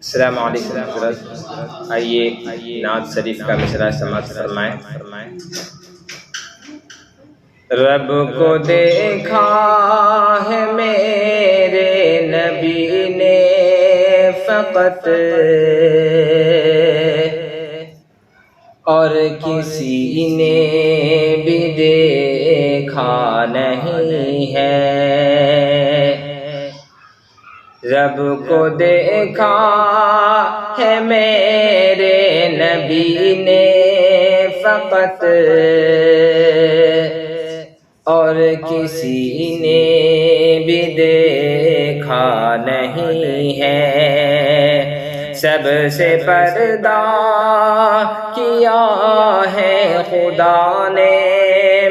السلام علیکم حضرت، آئیے نعت شریف کا مصرع سماعت فرمائیں۔ رب کو دیکھا ہے میرے نبی نے فقط، اور کسی نے بھی دیکھا نہیں ہے۔ رب کو دیکھا ہے میرے نبی نے فقط، اور کسی نے بھی دیکھا نہیں ہے۔ سب سے پردہ کیا ہے خدا نے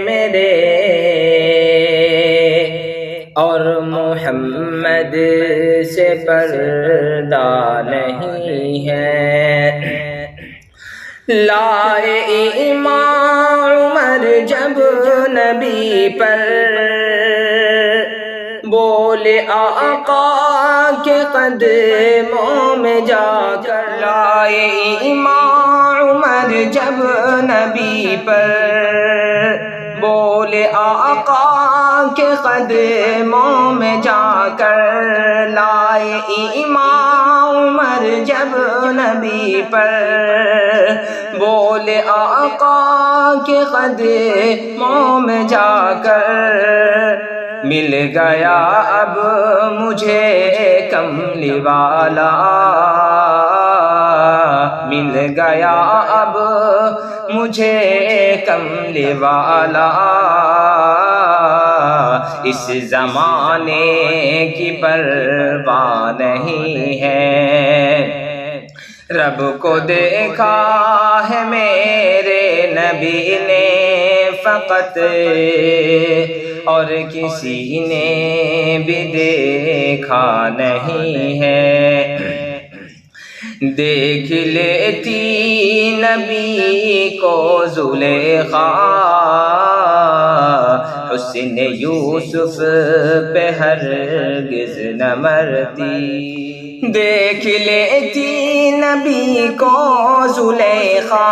میرے، اور محمد سے پردہ نہیں ہے۔ لائے ایمان عمر جب نبی پر، بولے آقا کے قدموں میں جا کر۔ لائے ایمان عمر جب نبی پر، بولے آقا کے قدموں میں جا کر۔ لائے ایمان عمر جب نبی پر، بولے آقا کے قدموں میں جا کر۔ مل گیا اب مجھے کملی والا، مل گیا اب مجھے کملی والا، اس زمانے کی پرواہ نہیں ہے۔ رب کو دیکھا ہے میرے نبی نے فقط، اور کسی نے بھی دیکھا نہیں ہے۔ دیکھ لیتی نبی کو زلیخا، حسن یوسف پہ ہرگز نہ مرتی۔ دیکھ لیتی نبی کو زلیخا،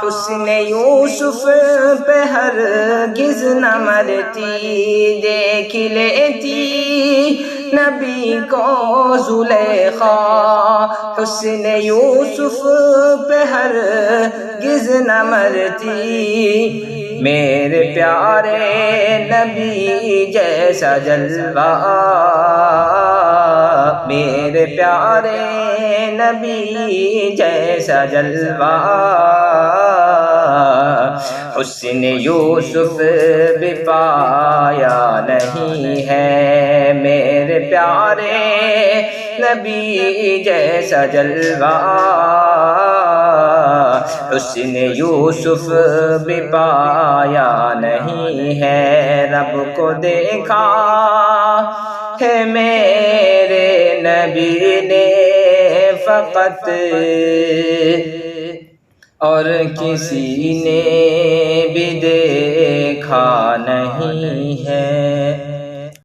حسن یوسف پہ ہرگز نہ مرتی۔ دیکھ لیتی نبی کو زلیخا، حسن یوسف پہ ہرگز نہ مرتی۔ میرے پیارے نبی جیسا جلوہ، میرے پیارے نبی جیسا جلوہ، حسن یوسف بھی پایا نہیں ہے۔ میرے پیارے نبی جیسا جلوہ، حسن یوسف بھی پایا نہیں ہے۔ رب کو دیکھا ہے میرے نبی نے فقط، اور کسی نے بھی دیکھا نہیں ہے۔